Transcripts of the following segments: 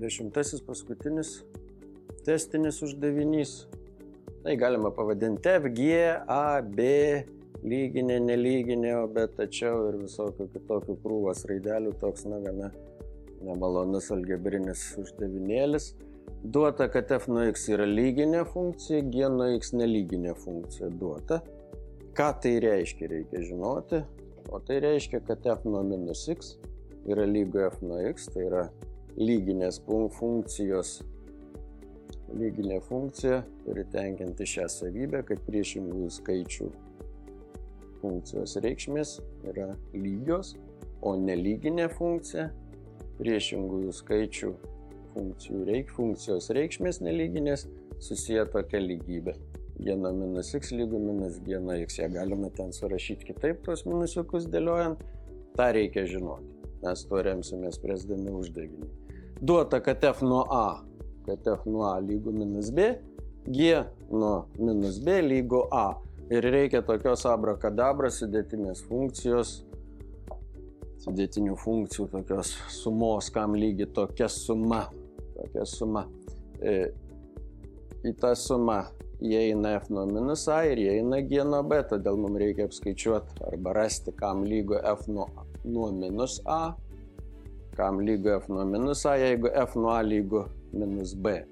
10 paskutinis testinis uždavinys. Tai galima pavadinti F, G, A, B, lyginė, nelyginė, bet tačiau ir visokių kitokių krūvas raidelių, toks gana nemalonus algebrinis uždavinėlis. Duota, kad F nuo X yra lyginė funkcija, G nuo X nelyginė funkcija duota. Ką tai reiškia, reikia žinoti. O tai reiškia, kad F nuo minus X yra lygu F nuo X, tai yra lyginės funkcijos. Lyginė funkcija turi tenkinti šią savybę, kad priešingųjų skaičių funkcijos reikšmės yra lygios, o nelyginė funkcija priešingųjų skaičių funkcijos reikšmės nelyginės susiję tokia lygybė. G nuo minus X lygu minus G nuo X. Ją galime ten surašyti kitaip, tos minusiukus dėliojant. Ta reikia žinoti. Mes tuo remsimės spręsdami uždavinį. Duota, kad F nuo A lygu minus B, G nuo minus B lygu A. Ir reikia tokios abrakadabros sudėtinių funkcijų, tokios sumos, kam lygi tokia suma. Į tą sumą įeina F nuo minus A ir įeina G nuo B, todėl mums reikia apskaičiuoti arba rasti, kam lygu F nuo minus A, kam lygu F nuo minus A, jeigu F nuo A lygu minus B.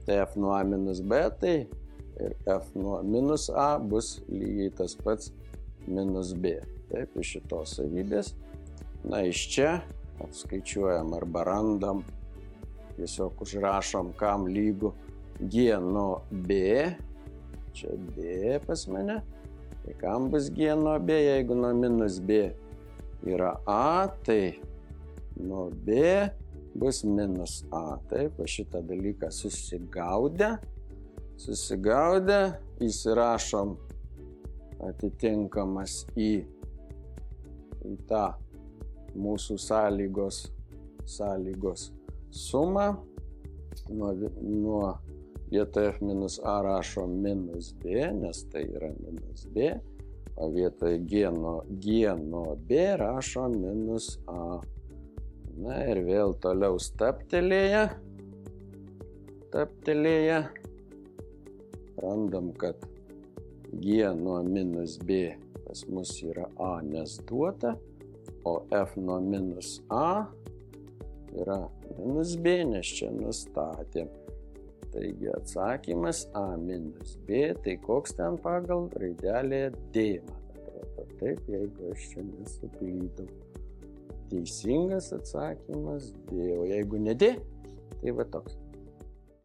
Tai F nuo A minus B, tai ir F nuo minus A bus lygiai tas pats minus B. Taip, iš šitos savybės. Na, iš čia apskaičiuojam arba randam, tiesiog užrašom, kam lygu G nuo B. Čia B pas mane. Tai kam bus G nuo B, jeigu nuo minus B yra A, tai nuo B bus minus A. Taip, šitą dalyką susigaudę, įsirašom atitinkamas į tą mūsų sąlygos sumą. Nuo vietoj F minus A rašom minus B, nes tai yra minus B, o vietoj G nuo B rašom minus A. Na ir vėl toliau staptelėję, randam, kad G nuo minus B pas mus yra A, nes duota, o F nuo minus A yra minus B, nes čia nustatėm. Taigi atsakymas A minus B, tai koks ten pagal raidelė D, man atrodo. Taip, jeigu aš čia nesuklydau. Teisingas atsakymas D, o jeigu ne D, tai va toks.